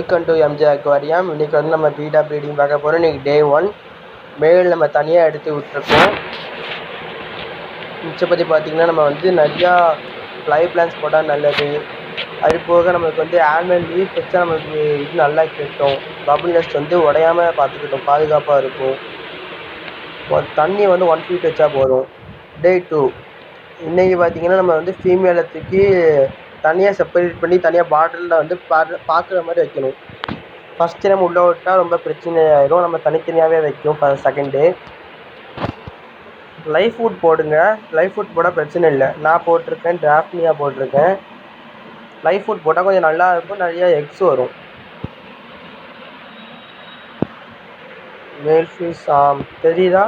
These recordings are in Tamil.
Welcome to MJ aquarium. இன்றைக்கி வந்து நம்ம பீட்டா ப்ரீடிங் பார்க்க போகிறோம். இன்றைக்கி டே 1 மேல் நம்ம தனியாக எடுத்து விட்டுருக்கோம். மிச்சப்பற்றி பார்த்திங்கன்னா நம்ம வந்து நிறையா ஃப்ளை பிளான்ஸ் போட்டால் நல்லது. அது போக நம்மளுக்கு வந்து ஆனுவல் லீவ் வச்சா நம்மளுக்கு இது நல்லா கெட்டும். பபுள் நெஸ்ட் வந்து உடையாமல் பார்த்துக்கிட்டோம், பாதுகாப்பாக இருக்கும். தண்ணி வந்து 1 feet வச்சா போதும். டே 2 இன்றைக்கி பார்த்திங்கன்னா நம்ம வந்து ஃபீமேலை தூக்கி தனியாக செப்பரேட் பண்ணி தனியாக பாட்டிலில் வந்து பார்க்குற மாதிரி வைக்கணும். ஃபஸ்ட்டு நம்ம உள்ளே விட்டால் ரொம்ப பிரச்சனையாயிரும். நம்ம தனித்தனியாகவே வைக்கும். செகண்ட் டே லைஃப் ஃபுட் போடுங்க. லைஃப் ஃபுட் போட்டால் பிரச்சனை இல்லை. நான் போட்டிருக்கேன், டிராஃப்னியா போட்டிருக்கேன். லைஃப் ஃபுட் போட்டால் கொஞ்சம் நல்லா இருக்கும், நிறையா எக்ஸ் வரும். மேல் ஃபிஷ் தெரியுதா?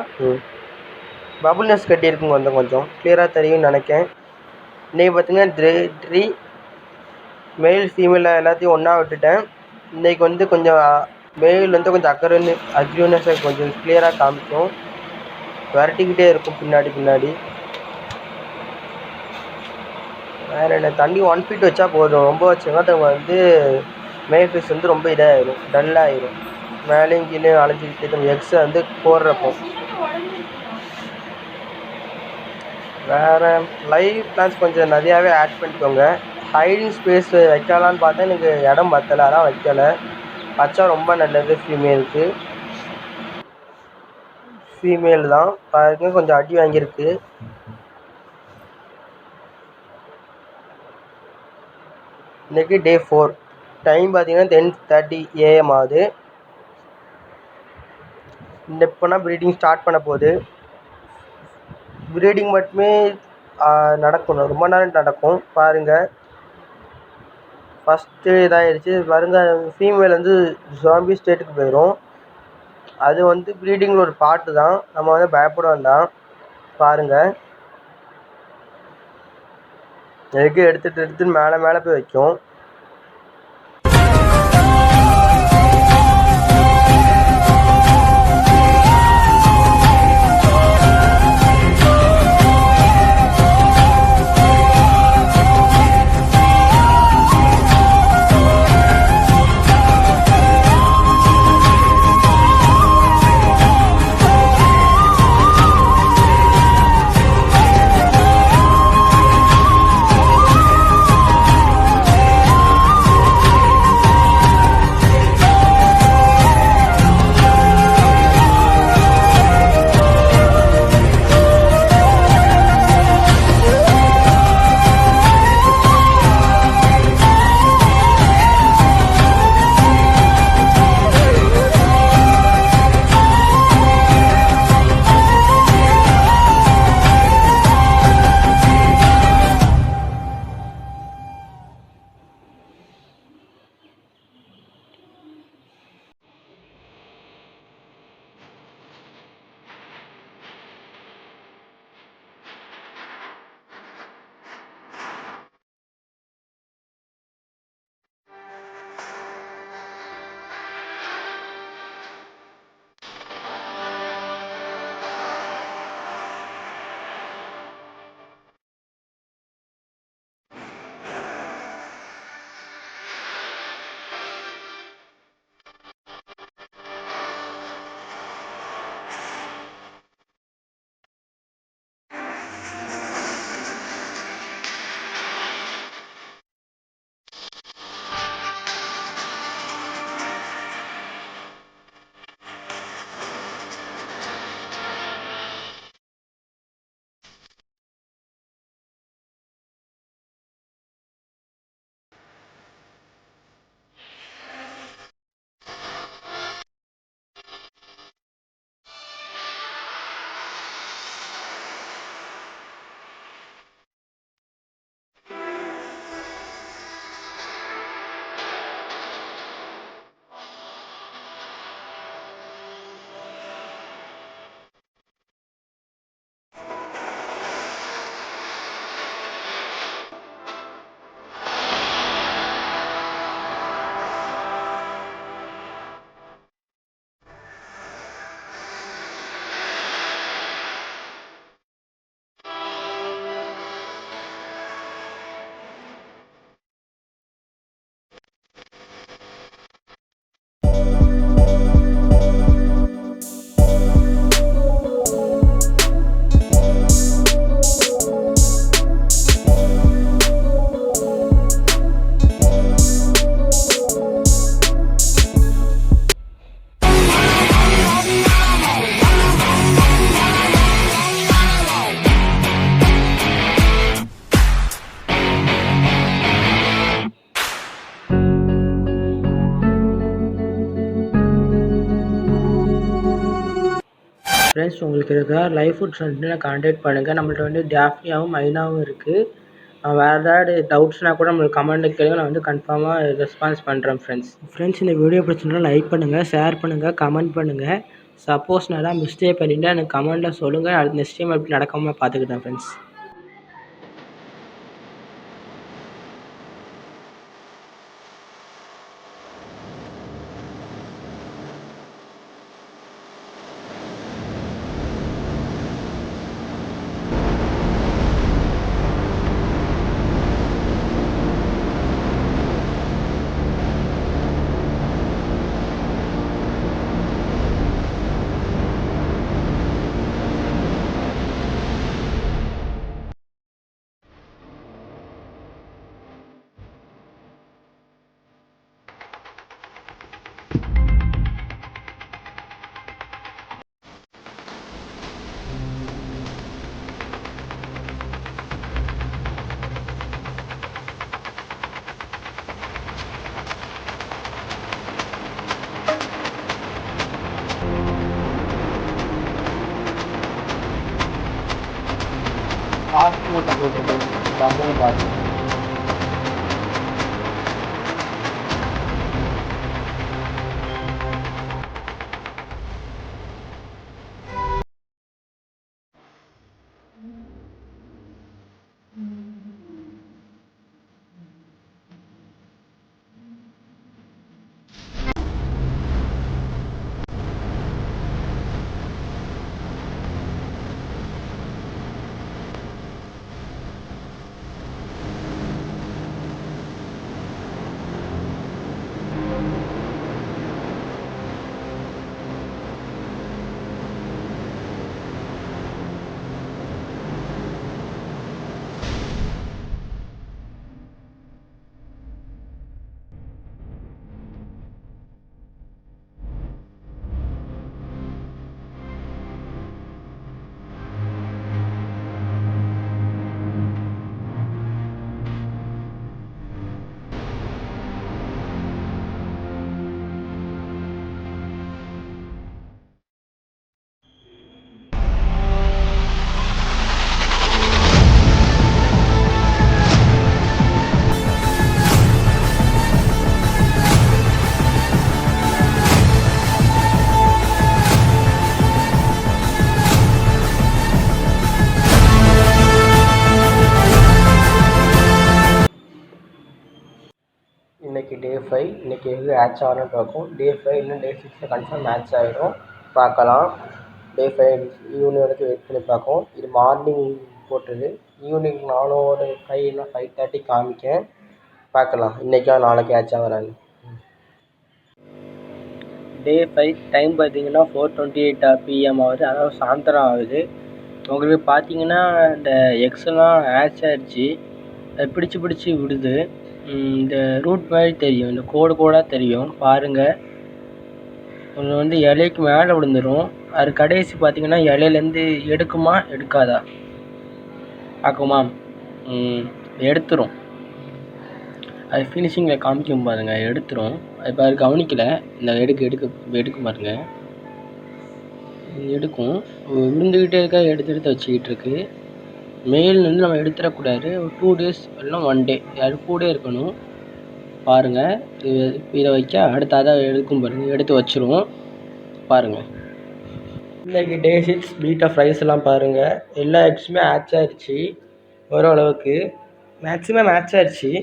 பபுள் நெஸ்ட் கட்டியிருக்குங்க, கொஞ்சம் கிளியராக தெரியும்னு நினைக்கிறேன். இன்றைக்கி பார்த்திங்கன்னா த்ரீ மேல் ஃபீமேல் எல்லாத்தையும் ஒன்றா விட்டுட்டேன். இன்றைக்கி வந்து கொஞ்சம் மேல் வந்து கொஞ்சம் அக்ரியூனஸை கொஞ்சம் கிளியராக காமிக்கும். விரட்டிக்கிட்டே இருக்கும் பின்னாடி. வேறு என்ன, தண்ணி 1 feet வச்சா போதும். ரொம்ப வச்சோம்னா நம்ம வந்து மேல் ஃபிஷ் வந்து ரொம்ப இதாகிடும், டல்லாகிடும். மேலேயும் கீழே அலைஞ்சிக்கிட்டு நம்ம எக்ஸை வந்து போடுறப்போ. வேறு லைவ் பிளான்ஸ் கொஞ்சம் நிறையாவே ஆட் பண்ணிக்கோங்க. ஹைடிங் ஸ்பேஸ் வைக்கலான்னு பார்த்தா எனக்கு இடம் பத்தலை, அதான் வைக்கலை. வச்சா ரொம்ப நல்லது. ஃபீமேல் தான் பாருங்க, கொஞ்சம் அடி வாங்கியிருக்கு. இன்றைக்கி டே 4 டைம் பார்த்திங்கன்னா 10:30 AM ஆகுது. இப்போனா ப்ரீடிங் ஸ்டார்ட் பண்ண போகுது. ப்ரீடிங் மட்டுமே நடக்கணும், ரொம்ப நேரம் நடக்கும். பாருங்கள், ஃபஸ்ட்டு இதாகிடுச்சு பாருங்கள். ஃபீமேல் வந்து ஜாம்பி ஸ்டேட்டுக்கு போயிடும். அது வந்து ப்ரீடிங்கில் ஒரு பார்ட்டு தான், நம்ம வந்து பயப்பட வேண்டாம். பாருங்கள், எதுக்கு எடுத்துகிட்டு மேலே போய் வைக்கும். ஃப்ரெண்ட்ஸ் உங்களுக்கு ஏதாவது லைவ் ஃபுட்ஸ் வந்துட்டு கான்டாக்ட் பண்ணுங்கள். நம்மள்ட்ட வந்து டாஃப்னியாவும் மைனாவும் இருக்குது. வேறு ஏதாவது டவுட்ஸ்னால் கூட நம்மளுக்கு கமெண்ட்டில் கேளுங்க, நான் வந்து கன்ஃபார்மாக ரெஸ்பான்ஸ் பண்ணுறேன் ஃப்ரெண்ட்ஸ் இந்த வீடியோ பிடிச்சிருந்தா லைக் பண்ணுங்கள், ஷேர் பண்ணுங்கள், கமெண்ட் பண்ணுங்கள். சப்போஸ் நான் ஏதாவது மிஸ்டேக் பண்ணிவிட்டா எனக்கு கமெண்ட்டில் சொல்லுங்கள். அது நெக்ஸ்ட் டைம் அப்படி நடக்காமல் பார்த்துக்கிட்டேன் ஃப்ரெண்ட்ஸ். மூட்டை போட்டுருக்கோம் தமிழ் பார்த்து இன்றைக்கி டே 5 இன்றைக்கி எது மேட்ச் ஆகணும்னு பார்க்கும். டே 5 இல்லை டே 6 கன்ஃபார்ம் மேட்ச் ஆகிடும், பார்க்கலாம். டே 5 ஈவினிங் வரைக்கும் வெயிட் பண்ணி பார்க்கும். இது மார்னிங் போட்டுது, ஈவினிங் நானும் ஒரு 5 இல்லை 5:30 காமிக்கேன், பார்க்கலாம் இன்றைக்கா நாளைக்கு மேட்ச் ஆகிறாங்க. டே 5 டைம் பார்த்தீங்கன்னா 4:28 PM ஆகுது, அதாவது சாயந்தரம் ஆகுது. உங்களுக்கு பார்த்தீங்கன்னா இந்த எக்ஸ்லாம் மேட்ச் ஆகிடுச்சு, பிடிச்சி விடுது. இந்த ரூட் மாதிரி தெரியும், இந்த கோடாக தெரியும் பாருங்கள். கொஞ்சம் வந்து இலைக்கு மேலே விழுந்துடும், அது கடைசி பார்த்தீங்கன்னா இலையிலேருந்து எடுக்குமா எடுக்காதா பார்க்குமா, எடுத்துரும். அது ஃபினிஷிங்கில் காமிக்கும் பாருங்கள், எடுத்துரும். அது பாரு கவனிக்கலை, இந்த எடுக்கும் பாருங்கள், எடுக்கும். விழுந்துக்கிட்டே இருக்கா, எடுத்து வச்சுக்கிட்டு இருக்கு. மெயில் வந்து நம்ம எடுத்துடக்கூடாது, ஒரு 2 days இல்லைனா 1 day அது கூட இருக்கணும். பாருங்கள் இதை வைக்க அடுத்த அதை எடுக்கும் பாருங்கள், எடுத்து வச்சுருவோம் பாருங்கள். இன்றைக்கி டே 6 பீட்டா ப்ரைஸ்லாம் பாருங்கள், எல்லா எக்ஸுமே மேட்ச் ஆகிடுச்சு, ஓரளவுக்கு மேக்ஸிமம் மேட்ச் ஆகிடுச்சு.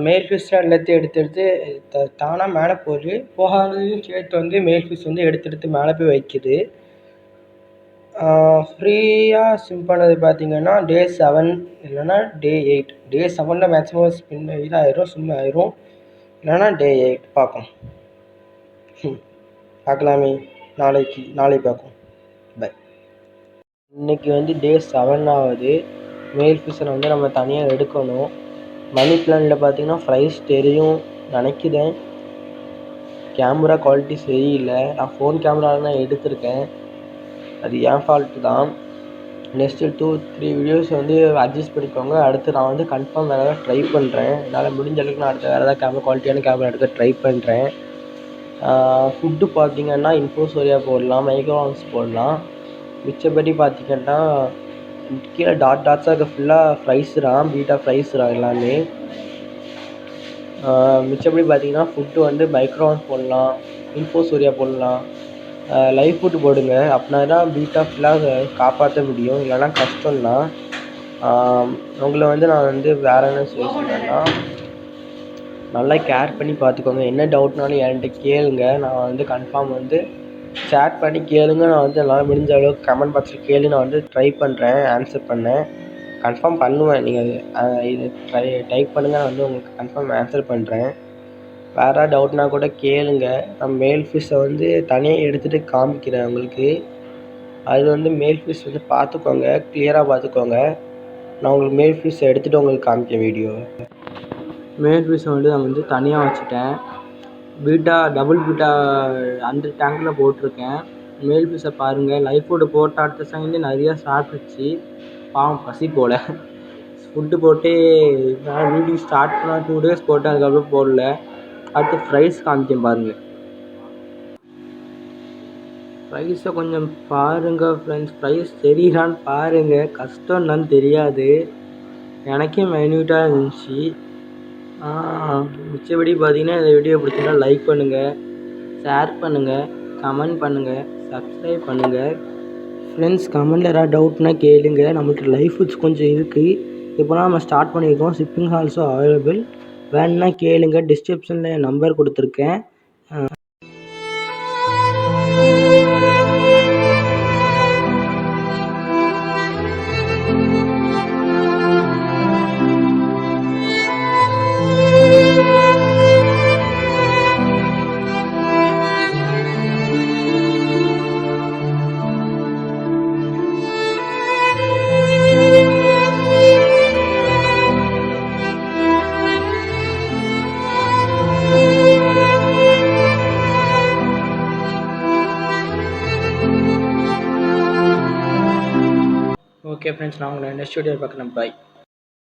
மேல் ஃபிஷ்ஷாக எல்லாத்தையும் எடுத்து தானாக மேலே போகாததையும் சேர்த்து வந்து மேல் ஃபிஷ் வந்து எடுத்து மேலே போய் வைக்குது. ஃப்ரீயாக ஸ்விம் பண்ணது பார்த்தீங்கன்னா டே 7 இல்லைன்னா டே 8. டே 7 மேக்ஸிமம் ஸ்விம் ஆயிரும், இல்லைன்னா டே 8 பார்க்கும். பார்க்கலாமே, நாளைக்கு பார்க்கும். பை. இன்றைக்கி வந்து டே 7 ஆகுது. மேல் ஃபிஷ்ஷை வந்து நம்ம தனியாக எடுக்கணும். மணி பிளானில் பார்த்தீங்கன்னா ப்ரைஸ் தெரியும் நினைக்கிறேன். கேமரா குவாலிட்டி சரியில்லை, நான் ஃபோன் கேமராவில் தான் எடுத்திருக்கேன், அது என் ஃபால்ட்டு தான். நெக்ஸ்ட்டு 2-3 வீடியோஸ் வந்து அட்ஜஸ்ட் பண்ணிக்கோங்க. அடுத்து நான் வந்து கன்ஃபார்ம் வேறு ஏதாவது ட்ரை பண்ணுறேன், என்னால் முடிஞ்ச அளவுக்கு நான் அடுத்து வேறு ஏதாவது குவாலிட்டியான கேமரா எடுக்க ட்ரை பண்ணுறேன். ஃபுட்டு பார்த்தீங்கன்னா இன்ஃபோசோரியா போடலாம், மைக்ரோவான்ஸ் போடலாம். மிச்சபடி பார்த்தீங்கன்னா கீழே டாட்ஸாக இருக்க ஃபுல்லாக ஃப்ரைஸுதான், பீட்டா ஃப்ரைஸுதான் எல்லாமே. மிச்சபடி பார்த்தீங்கன்னா ஃபுட்டு வந்து மைக்ரோவான்ஸ் போடலாம், இன்ஃபோசோரியா போடலாம். லைவ் ஃபுட்டு போடுங்க. அப்படின்னா தான் பீட்டா ஃபுல்லாக காப்பாற்ற முடியும், இல்லைன்னா கஷ்டம்தான். உங்களை வந்து நான் வந்து வேறு என்ன சொல்லியிருந்தேன்னா, நல்லா கேர் பண்ணி பார்த்துக்கோங்க. என்ன டவுட்னாலும் என்கிட்ட கேளுங்க. நான் வந்து கன்ஃபார்ம் வந்து சேட் பண்ணி கேளுங்க. நான் வந்து என்னால் முடிஞ்ச அளவுக்கு கமெண்ட் பாக்ஸில் கேளு, நான் வந்து ட்ரை பண்ணுறேன் ஆன்சர் பண்ண. கன்ஃபார்ம் பண்ணுவேன். நீங்கள் இது டைப் பண்ணுங்கள், நான் வந்து உங்களுக்கு கன்ஃபார்ம் ஆன்சர் பண்ணுறேன். வேறு டவுட்னா கூட கேளுங்க. நான் மேல் ஃபிஷ்ஷை வந்து தனியாக எடுத்துகிட்டு காமிக்கிறேன் உங்களுக்கு. அது வந்து மேல் ஃபிஷ் வந்து பார்த்துக்கோங்க, கிளியராக பார்த்துக்கோங்க. நான் உங்களுக்கு மேல் ஃபிஷ்ஷை எடுத்துகிட்டு உங்களுக்கு காமிக்கிறேன் வீடியோ. மேல் ஃபிஷ்ஷை வந்து நான் வந்து தனியாக வச்சுட்டேன். பீட்டா டபுள் பீட்டா அந்த டேங்கில் போட்டிருக்கேன். மேல் ஃபிஷ்ஷை பாருங்கள். லைஃப் ஃபுட்டு போட்ட அடுத்த செகண்டே நிறையா சாப்பிட்டுச்சு. பாவம் பசி போல். ஃபுட்டு போட்டு நான் வீடியோ ஸ்டார்ட் பண்ணால் 2 days போட்டேன், அதுக்கப்புறம் போடல. அடுத்து ஃப்ரைஸ் காமிக்கேன் பாருங்கள். ப்ரைஸை கொஞ்சம் பாருங்கள் ஃப்ரெண்ட்ஸ். ப்ரைஸ் தெரியுதான்னு பாருங்கள். கஷ்டம் என்னன்னு தெரியாது, எனக்கே மைன்யூட்டாக இருந்துச்சு. மிச்சபடி பார்த்தீங்கன்னா இந்த வீடியோ பிடிச்சிருந்தா லைக் பண்ணுங்கள், ஷேர் பண்ணுங்கள், கமெண்ட் பண்ணுங்கள், சப்ஸ்கிரைப் பண்ணுங்கள். ஃப்ரெண்ட்ஸ் கமெண்டில் ஏதாவது டவுட்னா கேளுங்க. நம்மள்ட்ட லைஃப் ஃபுட்ஸ் கொஞ்சம் இருக்குது, இப்போலாம் நம்ம ஸ்டார்ட் பண்ணியிருக்கோம். Shipping also available. வேணுன்னா கேளுங்க. டிஸ்கிரிப்ஷனில் என் நம்பர் கொடுத்துருக்கேன். ஓகே ஃப்ரெண்ட்ஸ், நான் உங்களை நெக்ஸ்ட் வீடியோ பார்க்குறேன். பாய்.